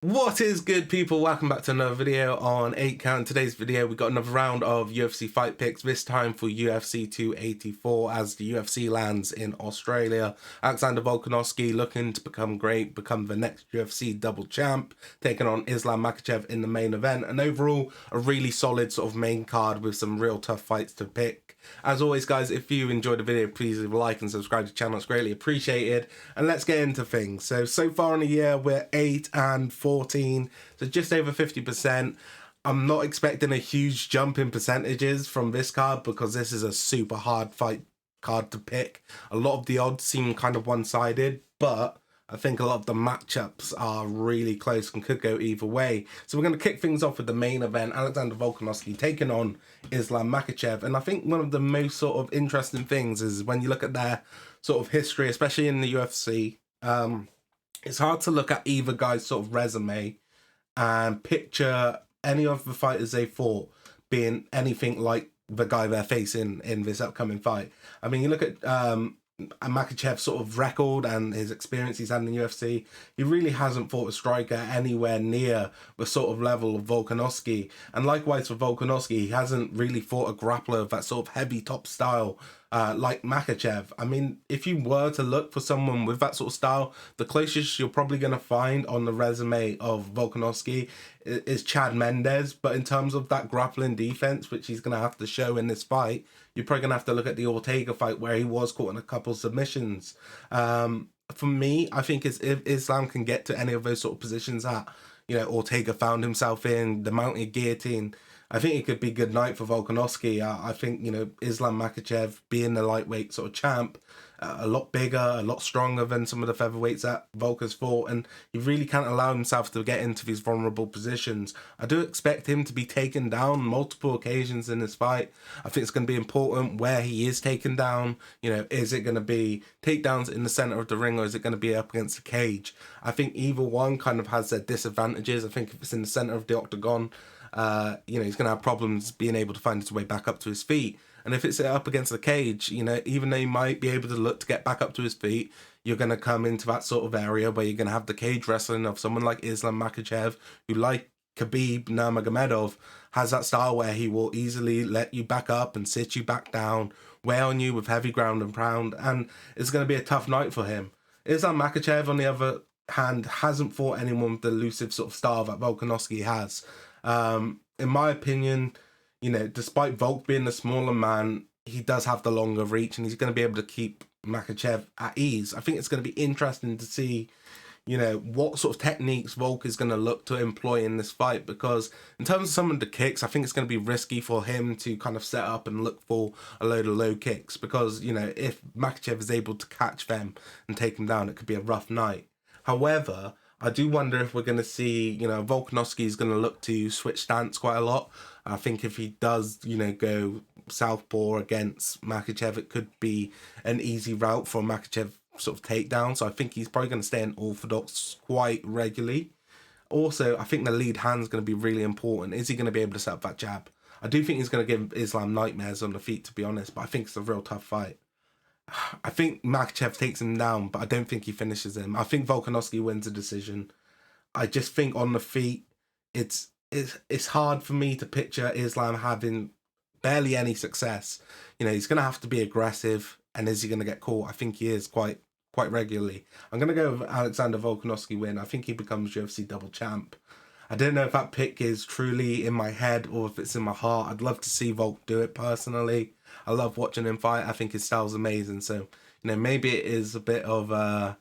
What is good, people? Welcome back to another video on 8count. Today's video, we got another round of UFC fight picks, this time for UFC 284 as the UFC lands in Australia. Alexander Volkanovski looking to become great, become the next UFC double champ, taking on Islam Makhachev in the main event. And overall, a really solid sort of main card with some real tough fights to pick. As always, guys, if you enjoyed the video, please leave a like and subscribe to the channel. It's greatly appreciated. And let's get into things. So far in the year, we're 8-14, so just over 50%. I'm not expecting a huge jump in percentages from this card because this is a super hard fight card to pick. A lot of the odds seem kind of one-sided, but I think a lot of the matchups are really close and could go either way. So we're going to kick things off with the main event, Alexander Volkanovski taking on Islam Makhachev. And I think one of the most sort of interesting things is when you look at their sort of history, especially in the UFC, it's hard to look at either guy's sort of resume and picture any of the fighters they fought being anything like the guy they're facing in this upcoming fight. I mean, you look at Makhachev's sort of record and his experience he's had in the UFC, he really hasn't fought a striker anywhere near the sort of level of Volkanovski. And likewise for Volkanovski, he hasn't really fought a grappler of that sort of heavy top style like Makhachev. I mean, if you were to look for someone with that sort of style, the closest you're probably going to find on the resume of Volkanovski is Chad Mendes. But in terms of that grappling defense, which he's going to have to show in this fight, you're probably going to have to look at the Ortega fight where he was caught in a couple of submissions. For me, I think if Islam can get to any of those sort of positions that, Ortega found himself in, the mounted guillotine, I think it could be good night for Volkanovski. I think, Islam Makhachev being the lightweight sort of champ, a lot bigger, a lot stronger than some of the featherweights that Volka's fought, and he really can't allow himself to get into these vulnerable positions. I do expect him to be taken down multiple occasions in this fight. I think it's going to be important where he is taken down. Is it going to be takedowns in the center of the ring, or is it going to be up against the cage? I think either one kind of has their disadvantages. I think if it's in the center of the octagon, he's going to have problems being able to find his way back up to his feet. And if it's up against the cage, even though he might be able to look to get back up to his feet, you're going to come into that sort of area where you're going to have the cage wrestling of someone like Islam Makhachev, who, like Khabib Nurmagomedov, has that style where he will easily let you back up and sit you back down, weigh on you with heavy ground and pound, and it's going to be a tough night for him. Islam Makhachev, on the other hand, hasn't fought anyone with the elusive sort of style that Volkanovski has. In my opinion, despite Volk being the smaller man, he does have the longer reach and he's going to be able to keep Makhachev at ease. I think it's going to be interesting to see, what sort of techniques Volk is going to look to employ in this fight, because in terms of some of the kicks, I think it's going to be risky for him to kind of set up and look for a load of low kicks, because, if Makhachev is able to catch them and take them down, it could be a rough night. However, I do wonder if we're going to see, Volkanovski is going to look to switch stance quite a lot. I think if he does, go southpaw against Makhachev, it could be an easy route for Makhachev sort of takedown. So I think he's probably going to stay in orthodox quite regularly. Also, I think the lead hand is going to be really important. Is he going to be able to set up that jab? I do think he's going to give Islam nightmares on the feet, to be honest, but I think it's a real tough fight. I think Makhachev takes him down, but I don't think he finishes him. I think Volkanovski wins a decision. I just think on the feet, it's hard for me to picture Islam having barely any success. He's going to have to be aggressive, and is he going to get caught? I think he is quite regularly. I'm going to go with Alexander Volkanovski win. I think he becomes UFC double champ. I don't know if that pick is truly in my head or if it's in my heart. I'd love to see Volk do it personally. I love watching him fight. I think his style's amazing. So, maybe it is a bit of a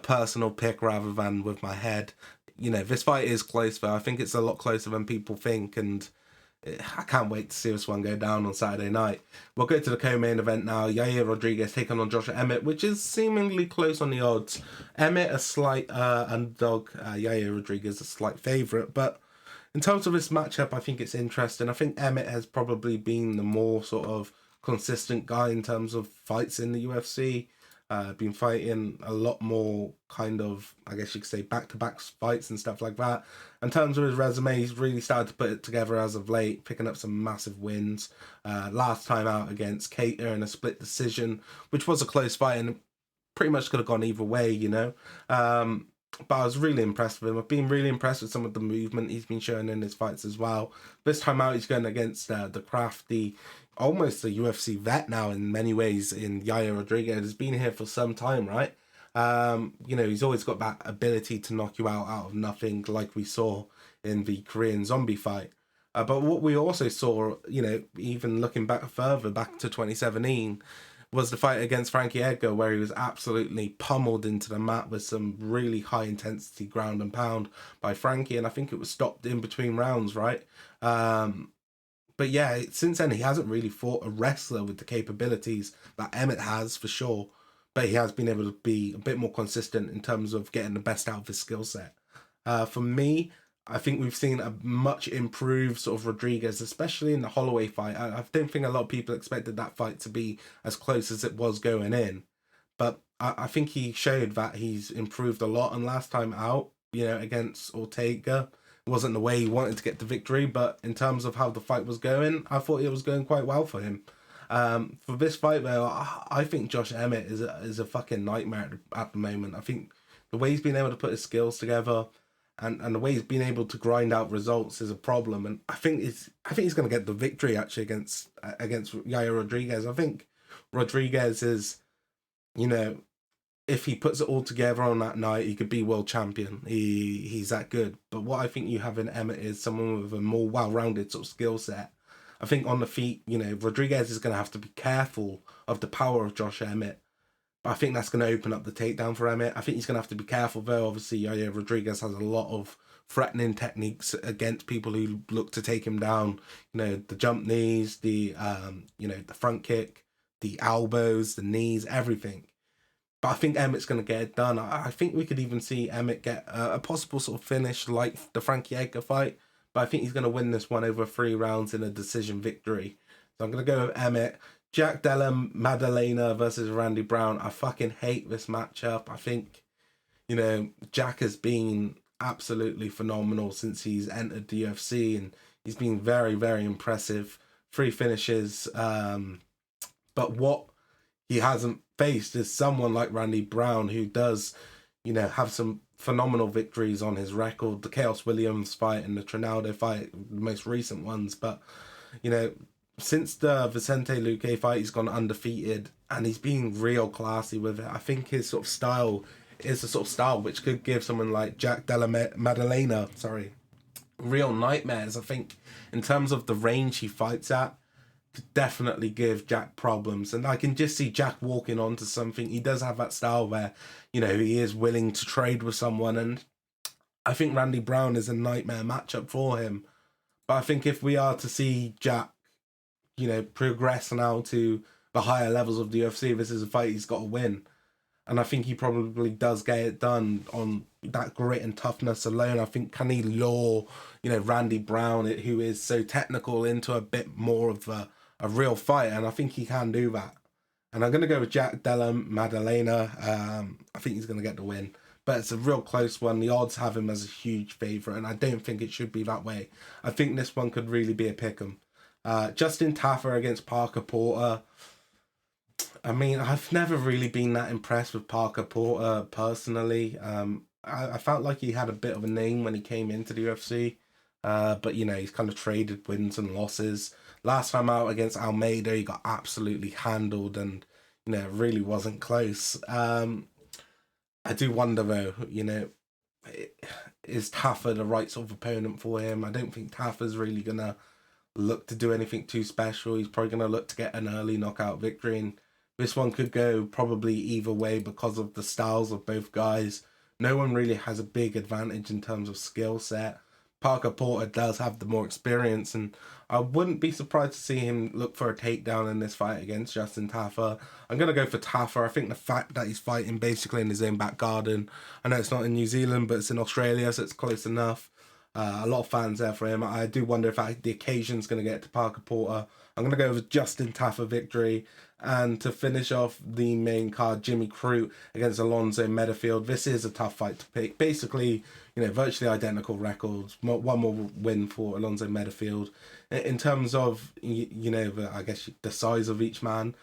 personal pick rather than with my head. This fight is close, though. I think it's a lot closer than people think, and I can't wait to see this one go down on Saturday night. We'll go to the co-main event now. Yair Rodriguez taking on Joshua Emmett, which is seemingly close on the odds. Emmett a slight underdog, Yair Rodriguez a slight favourite, but in terms of this matchup, I think it's interesting. I think Emmett has probably been the more sort of consistent guy in terms of fights in the UFC. Been fighting a lot more kind of, I guess you could say, back-to-back fights and stuff like that. In terms of his resume, he's really started to put it together as of late, picking up some massive wins. Last time out against Cater in a split decision, which was a close fight and pretty much could have gone either way, But I was really impressed with him. I've been really impressed with some of the movement he's been showing in his fights as well. This time out, he's going against the crafty, almost a UFC vet now in many ways in Yair Rodriguez. He's been here for some time, right? You know, he's always got that ability to knock you out of nothing, like we saw in the Korean zombie fight. But what we also saw, you know, even looking back further, back to 2017, was the fight against Frankie Edgar, where he was absolutely pummeled into the mat with some really high intensity ground and pound by Frankie, and I think it was stopped in between rounds, right? But yeah, since then he hasn't really fought a wrestler with the capabilities that Emmett has, for sure. But he has been able to be a bit more consistent in terms of getting the best out of his skill set. For me, I think we've seen a much improved sort of Rodriguez, especially in the Holloway fight. I don't think a lot of people expected that fight to be as close as it was going in. But I think he showed that he's improved a lot. And last time out, you know, against Ortega, it wasn't the way he wanted to get the victory. But in terms of how the fight was going, I thought it was going quite well for him. For this fight, though, I think Josh Emmett is a fucking nightmare at the moment. I think the way he's been able to put his skills together and the way he's been able to grind out results is a problem. And I think he's going to get the victory actually against Yair Rodriguez. I think Rodriguez is, you know, if he puts it all together on that night, he could be world champion. He's that good. But what I think you have in Emmett is someone with a more well-rounded sort of skill set. I think on the feet, you know, Rodriguez is going to have to be careful of the power of Josh Emmett. But I think that's going to open up the takedown for Emmett. I think he's going to have to be careful, though. Obviously, Yair Rodriguez has a lot of threatening techniques against people who look to take him down. You know, the jump knees, the the front kick, the elbows, the knees, everything. But I think Emmett's going to get it done. I think we could even see Emmett get a possible sort of finish like the Frankie Edgar fight. But I think he's going to win this one over 3 rounds in a decision victory. So I'm going to go with Emmett. Jack Della Maddalena versus Randy Brown. I fucking hate this matchup. I think, you know, Jack has been absolutely phenomenal since he's entered the UFC, and he's been very, very impressive. 3 finishes. But what he hasn't faced is someone like Randy Brown, who does, you know, have some phenomenal victories on his record. The Chaos Williams fight and the Trinaldo fight, the most recent ones. But, you know, since the Vicente Luque fight, he's gone undefeated and he's been real classy with it. I think his sort of style is the sort of style which could give someone like Jack Della Maddalena, real nightmares. I think in terms of the range he fights at, could definitely give Jack problems. And I can just see Jack walking onto something. He does have that style where, you know, he is willing to trade with someone. And I think Randy Brown is a nightmare matchup for him. But I think if we are to see Jack, you know, progress now to the higher levels of the UFC, this is a fight he's got to win. And I think he probably does get it done on that grit and toughness alone. I think, can he lure, you know, Randy Brown, who is so technical, into a bit more of a real fight? And I think he can do that. And I'm going to go with Jack Della Maddalena. I think he's going to get the win. But it's a real close one. The odds have him as a huge favourite, and I don't think it should be that way. I think this one could really be a pick'em. Justin Tafa against Parker Porter. I mean, I've never really been that impressed with Parker Porter personally. I felt like he had a bit of a name when he came into the UFC. But, you know, he's kind of traded wins and losses. Last time out against Almeida, he got absolutely handled and, you know, it really wasn't close. I do wonder, though, you know, is Tafa the right sort of opponent for him? I don't think Tafa's really going to look to do anything too special. He's probably going to look to get an early knockout victory. And this one could go probably either way because of the styles of both guys. No one really has a big advantage in terms of skill set. Parker Porter does have the more experience, and I wouldn't be surprised to see him look for a takedown in this fight against Justin Tafa. I'm going to go for Tafa. I think the fact that he's fighting basically in his own back garden, I know it's not in New Zealand, but it's in Australia, so it's close enough. A lot of fans there for him. I do wonder if the occasion's going to get to Parker Porter. I'm going to go with Justin Tafa victory. And to finish off the main card, Jimmy Crute against Alonzo Metafield. This is a tough fight to pick. Basically, you know, virtually identical records. One more win for Alonzo Metafield. In terms of, you know, I guess the size of each man,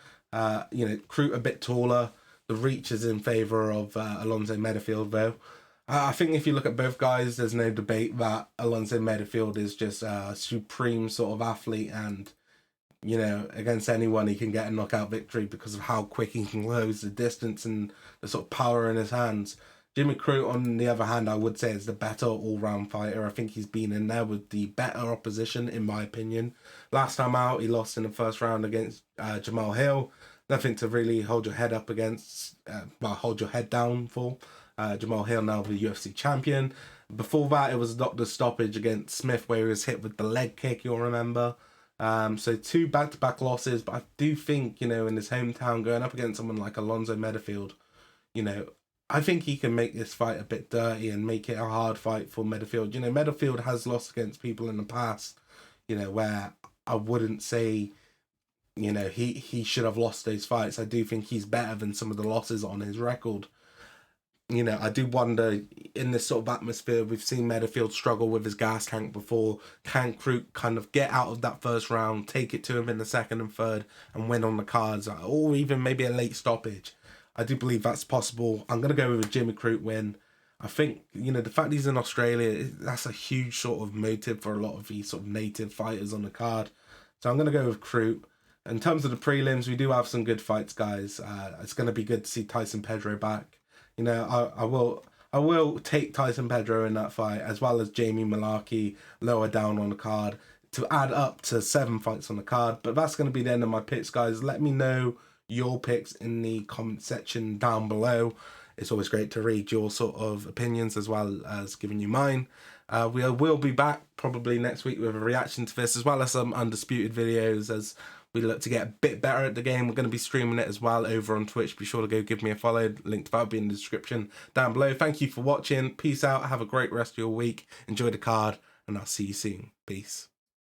you know, Crute a bit taller. The reach is in favour of Alonzo Metafield, though. I think if you look at both guys, there's no debate that Alonso Metafield is just a supreme sort of athlete, and you know, against anyone he can get a knockout victory because of how quick he can close the distance and the sort of power in his hands. Jimmy Crute, on the other hand, I would say is the better all-round fighter. I think he's been in there with the better opposition, in my opinion. Last time out, he lost in the first round against Jamal Hill. Nothing to really hold your head up against, hold your head down for. Jamal Hill, now the UFC champion. Before that, it was a doctor stoppage against Smith, where he was hit with the leg kick, you'll remember. So 2 back-to-back losses, but I do think, you know, in his hometown, going up against someone like Alonso Metafield, you know, I think he can make this fight a bit dirty and make it a hard fight for Metafield. You know, Metafield has lost against people in the past, you know, where I wouldn't say, you know, he should have lost those fights. I do think he's better than some of the losses on his record. You know, I do wonder, in this sort of atmosphere, we've seen Metafield struggle with his gas tank before. Can Crute kind of get out of that first round, take it to him in the second and third, and win on the cards, or even maybe a late stoppage? I do believe that's possible. I'm going to go with a Jimmy Crute win. I think, you know, the fact he's in Australia, that's a huge sort of motive for a lot of these sort of native fighters on the card. So I'm going to go with Crute. In terms of the prelims, we do have some good fights, guys. It's going to be good to see Tyson Pedro back. You know, I will take Tyson Pedro in that fight, as well as Jamie Malarkey lower down on the card, to add up to 7 fights on the card. But that's going to be the end of my picks, guys. Let me know your picks in the comment section down below. It's always great to read your sort of opinions as well as giving you mine. We will be back probably next week with a reaction to this, as well as some undisputed videos as we look to get a bit better at the game. We're going to be streaming it as well over on Twitch. Be sure to go give me a follow. Link to that will be in the description down below. Thank you for watching. Peace out. Have a great rest of your week. Enjoy the card, and I'll see you soon. Peace.